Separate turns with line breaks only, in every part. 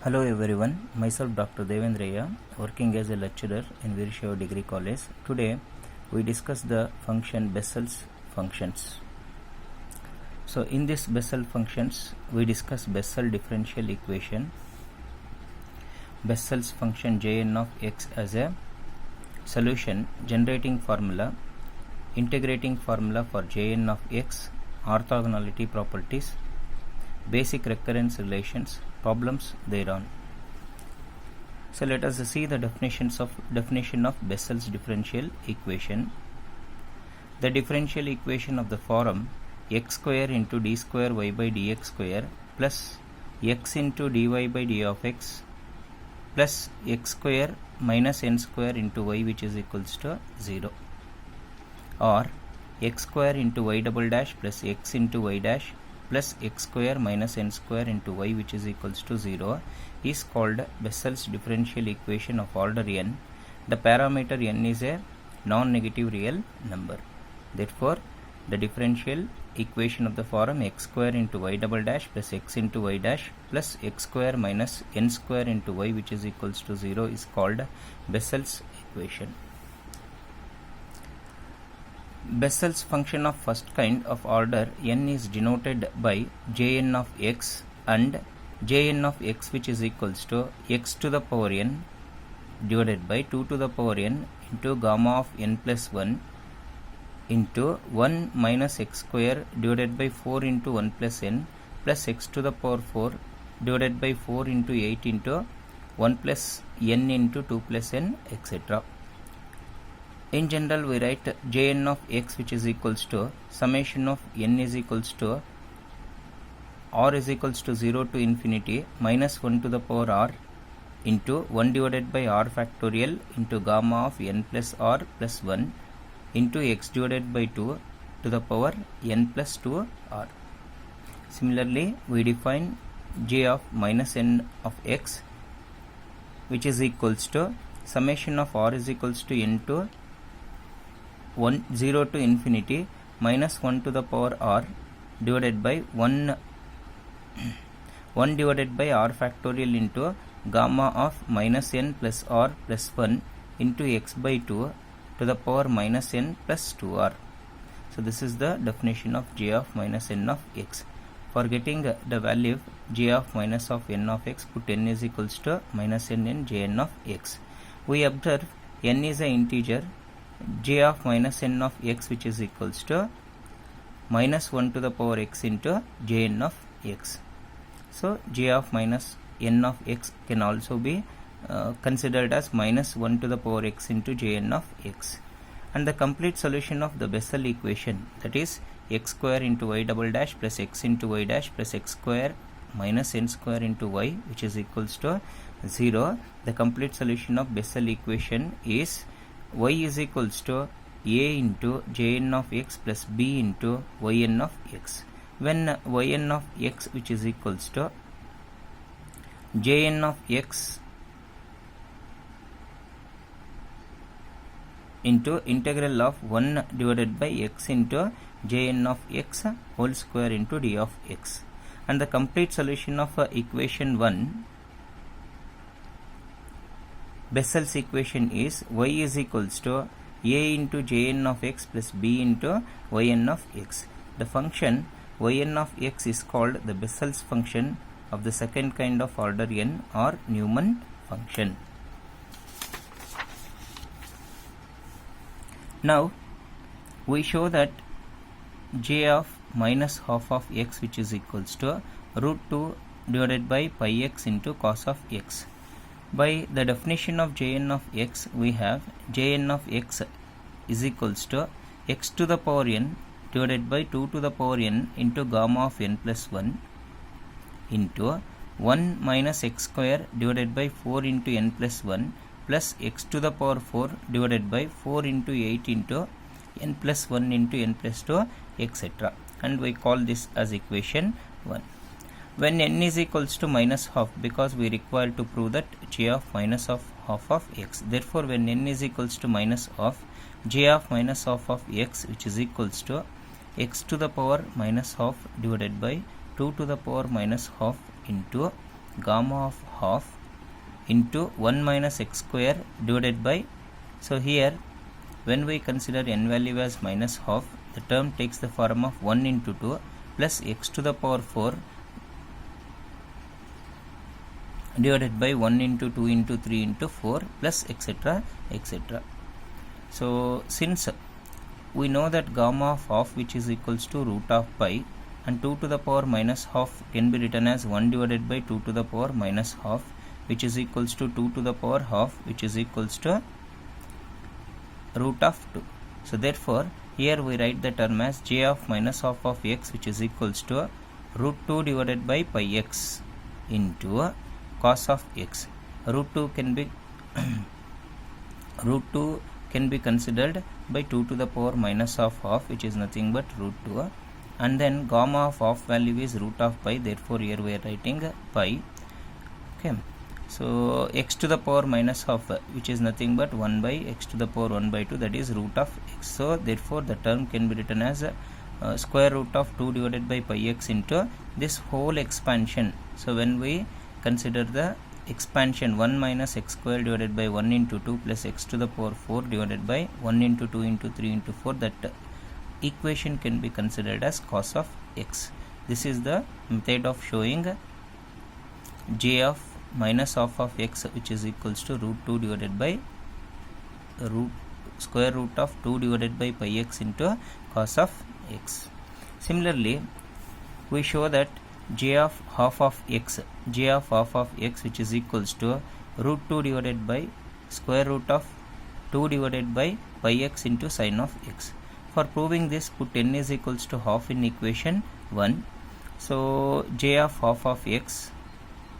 Hello everyone, myself Dr. Devendraya, working as a lecturer in Virshava Degree College. Today we discuss the function Bessel's functions. So in this Bessel functions we discuss Bessel differential equation, Bessel's function Jn of x as a solution, generating formula, integrating formula for Jn of x, orthogonality properties, basic recurrence relations, problems thereon. So let us see the definition of Bessel's differential equation. The differential equation of the form x square into d square y by dx square plus x into dy by d of x plus x square minus n square into y, which is equals to 0, or x square into y double dash plus x into y dash plus x square minus n square into y, which is equals to 0, is called Bessel's differential equation of order n. The parameter n is a non-negative real number. Therefore, the differential equation of the form x square into y double dash plus x into y dash plus x square minus n square into y, which is equals to 0, is called Bessel's equation. Bessel's function of first kind of order n is denoted by Jn of x and Jn of x, which is equals to x to the power n divided by 2 to the power n into gamma of n plus 1 into 1 minus x square divided by 4 into 1 plus n plus x to the power 4 divided by 4 into 8 into 1 plus n into 2 plus n, etc. In general, we write Jn of x, which is equals to summation of n is equals to r is equals to 0 to infinity minus 1 to the power r into 1 divided by r factorial into gamma of n plus r plus 1 into x divided by 2 to the power n plus 2 r. Similarly, we define j of minus n of x, which is equals to summation of r is equals to n to 0 to infinity minus 1 to the power r divided by 1 divided by r factorial into gamma of minus n plus r plus 1 into x by 2 to the power minus n plus 2r. So this is the definition of j of minus n of x. For getting the value j of minus of n of x, put n is equals to minus n in jn of x. We observe n is an integer, j of minus n of x, which is equals to minus 1 to the power x into jn of x. So j of minus n of x can also be considered as minus 1 to the power x into jn of x. And the complete solution of the Bessel equation, that is x square into y double dash plus x into y dash plus x square minus n square into y, which is equals to 0. The complete solution of Bessel equation is y is equals to a into jn of x plus b into yn of x. When yn of x, which is equals to jn of x into integral of 1 divided by x into jn of x whole square into d of x. And the complete solution of equation 1, Bessel's equation, is y is equals to a into jn of x plus b into yn of x. The function yn of x is called the Bessel's function of the second kind of order n, or Newman function. Now we show that j of minus half of x, which is equals to root 2 divided by pi x into cos of x. By the definition of jn of x, we have jn of x is equals to x to the power n divided by 2 to the power n into gamma of n plus 1 into 1 minus x square divided by 4 into n plus 1 plus x to the power 4 divided by 4 into 8 into n plus 1 into n plus 2, etc. And we call this as equation 1. When n is equals to minus half, because we require to prove that j of minus of half of x. Therefore, when n is equals to minus half, j of minus half of x, which is equals to x to the power minus half divided by 2 to the power minus half into gamma of half into 1 minus x square divided by, so here when we consider n value as minus half, the term takes the form of 1 into 2 plus x to the power 4 divided by 1 into 2 into 3 into 4 plus etc. etc. So since we know that gamma of half, which is equals to root of pi, and 2 to the power minus half can be written as 1 divided by 2 to the power minus half, which is equals to 2 to the power half, which is equals to root of 2. So therefore here we write the term as j of minus half of x, which is equals to root 2 divided by pi x into cos of x. Root 2 can be root 2 can be considered by 2 to the power minus of half, which is nothing but root 2, and then gamma of half value is root of pi, therefore here we are writing pi. Okay, so x to the power minus half, which is nothing but 1 by x to the power 1 by 2, that is root of x. So therefore the term can be written as square root of 2 divided by pi x into this whole expansion. So when we consider the expansion 1 minus x square divided by 1 into 2 plus x to the power 4 divided by 1 into 2 into 3 into 4, that equation can be considered as cos of x. This is the method of showing j of minus half of x, which is equals to root 2 divided by square root of 2 divided by pi x into cos of x. Similarly, we show that j of half of x, which is equals to root 2 divided by square root of 2 divided by pi x into sin of x. For proving this, put n is equals to half in equation 1. So j of half of x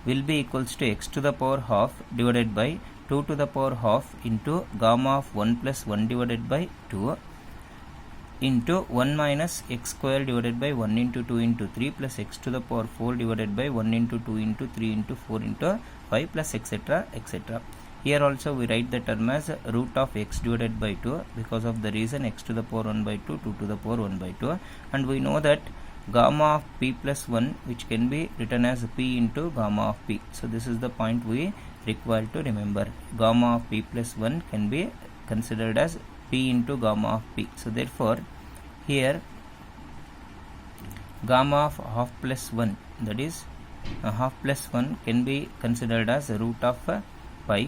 will be equals to x to the power half divided by 2 to the power half into gamma of 1 plus 1 divided by 2 into 1 minus x square divided by 1 into 2 into 3 plus x to the power 4 divided by 1 into 2 into 3 into 4 into 5 plus etc. etc. Here also we write the term as root of x divided by 2, because of the reason x to the power 1 by 2, 2 to the power 1 by 2, and we know that gamma of p plus 1, which can be written as p into gamma of p. So this is the point we require to remember. Gamma of p plus 1 can be considered as p into gamma of p. So therefore here gamma of half plus 1, that is half plus 1, can be considered as root of pi.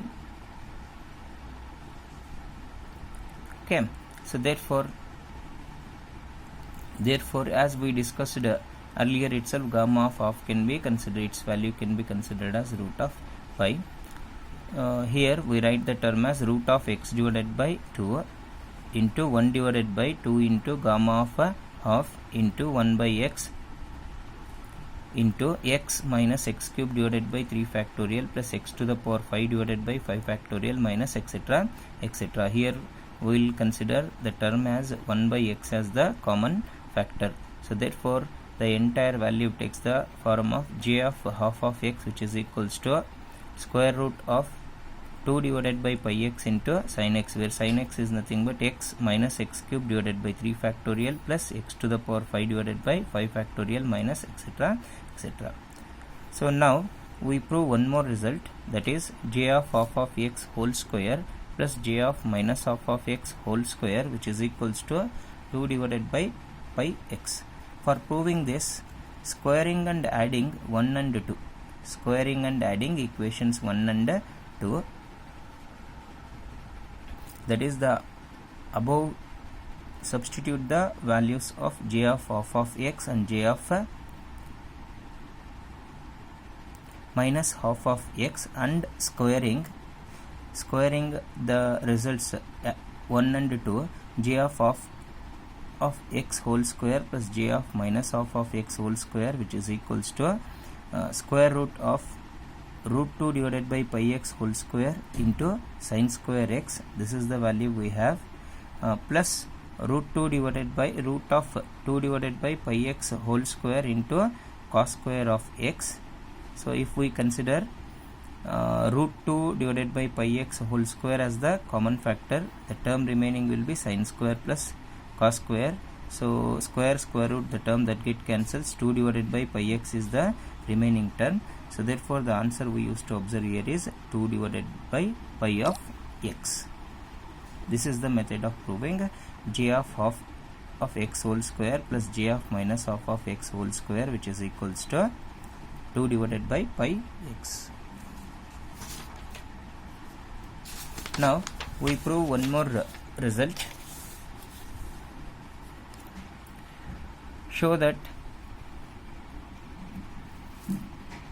Okay, so therefore as we discussed earlier itself, gamma of half can be considered, its value can be considered as root of pi. Here we write the term as root of x divided by 2 into 1 divided by 2 into gamma of half into 1 by x into x minus x cube divided by 3 factorial plus x to the power 5 divided by 5 factorial minus etc. etc. Here we will consider the term as 1 by x as the common factor. So therefore the entire value takes the form of j of half of x, which is equals to square root of 2 divided by pi x into sin x, where sin x is nothing but x minus x cube divided by 3 factorial plus x to the power 5 divided by 5 factorial minus etc. etc. So now we prove one more result, that is j of half of x whole square plus j of minus half of x whole square, which is equals to 2 divided by pi x. For proving this, squaring and adding 1 and 2, squaring and adding equations 1 and 2, that is the above, substitute the values of j of half of x and j of minus half of x and squaring the results 1 and 2, j of half of x whole square plus j of minus half of x whole square, which is equals to square root of root 2 divided by pi x whole square into sin square x, this is the value we have, plus root 2 divided by root of 2 divided by pi x whole square into cos square of x. So if we consider root 2 divided by pi x whole square as the common factor, the term remaining will be sin square plus cos square. So square root, the term that get cancels, 2 divided by pi x is the remaining term. So therefore the answer we used to observe here is 2 divided by pi of x. This is the method of proving j of half of x whole square plus j of minus half of x whole square, which is equals to 2 divided by pi x. Now we prove one more result. Show that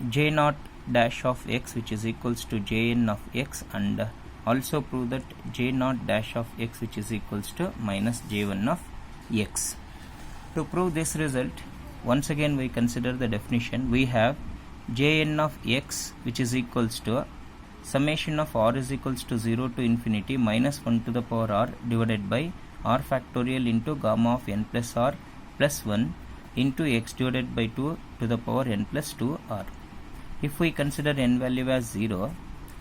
j naught dash of x, which is equals to jn of x, and also prove that j naught dash of x, which is equals to minus j1 of x. To prove this result, once again we consider the definition. We have jn of x, which is equals to summation of r is equals to 0 to infinity minus 1 to the power r divided by r factorial into gamma of n plus r plus 1 into x divided by 2 to the power n plus 2 r. If we consider n value as 0,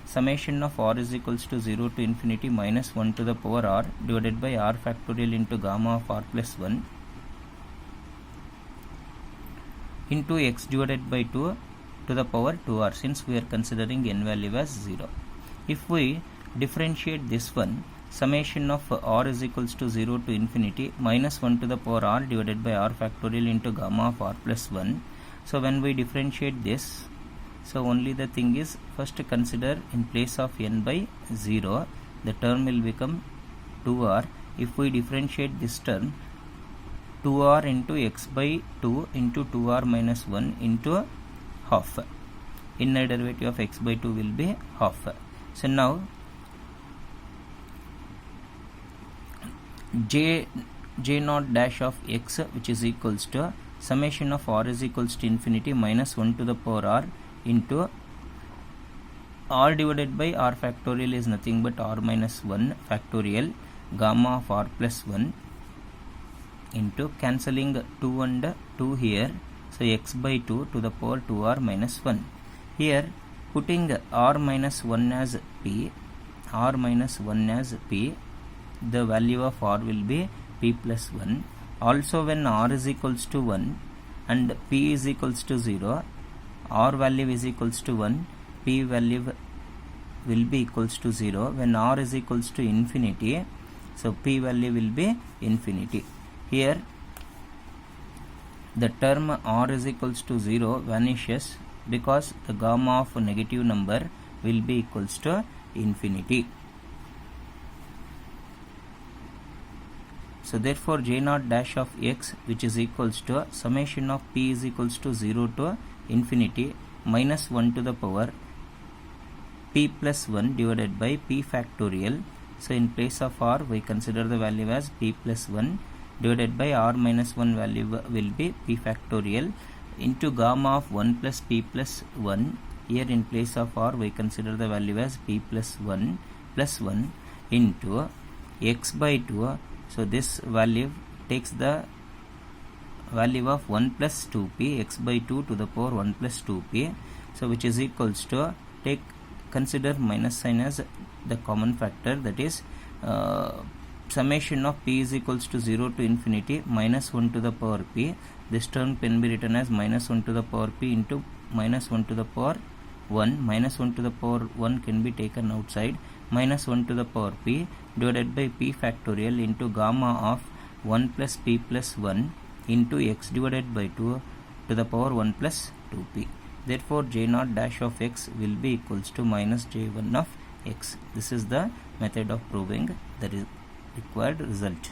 summation of r is equals to 0 to infinity minus 1 to the power r divided by r factorial into gamma of r plus 1 into x divided by 2 to the power 2r, since we are considering n value as 0. If we differentiate this one, summation of r is equals to 0 to infinity minus 1 to the power r divided by r factorial into gamma of r plus 1. So when we differentiate this, so only the thing is, first consider in place of n by 0, the term will become 2r. If we differentiate this term, 2r into x by 2 into 2r minus 1 into half. Inner derivative of x by 2 will be half. So now j naught dash of x, which is equals to summation of r is equals to infinity minus 1 to the power r into r divided by r factorial is nothing but r minus 1 factorial gamma of r plus 1 into cancelling 2 and 2 here, so x by 2 to the power 2r minus 1. Here putting r minus 1 as p, r minus 1 as p, the value of r will be p plus 1. Also when r is equals to 1 and p is equals to 0, r value is equals to 1, p value will be equals to 0. When r is equals to infinity, so p value will be infinity. Here the term r is equals to 0 vanishes because the gamma of a negative number will be equals to infinity. So therefore j naught dash of x, which is equals to summation of p is equals to 0 to infinity minus 1 to the power p plus 1 divided by p factorial. So in place of r, we consider the value as p plus 1 divided by r minus 1 value will be p factorial into gamma of 1 plus p plus 1. Here in place of r, we consider the value as p plus 1 into x by 2. So this value takes the value of 1 plus 2p, x by 2 to the power 1 plus 2p, so which is equals to, consider minus sign as the common factor, that is summation of p is equals to 0 to infinity minus 1 to the power p. This term can be written as minus 1 to the power p into minus 1 to the power 1. Minus 1 to the power 1 can be taken outside. Minus 1 to the power p divided by p factorial into gamma of 1 plus p plus 1 into x divided by 2 to the power 1 plus 2p. Therefore j naught dash of x will be equals to minus j1 of x. This is the method of proving the required result.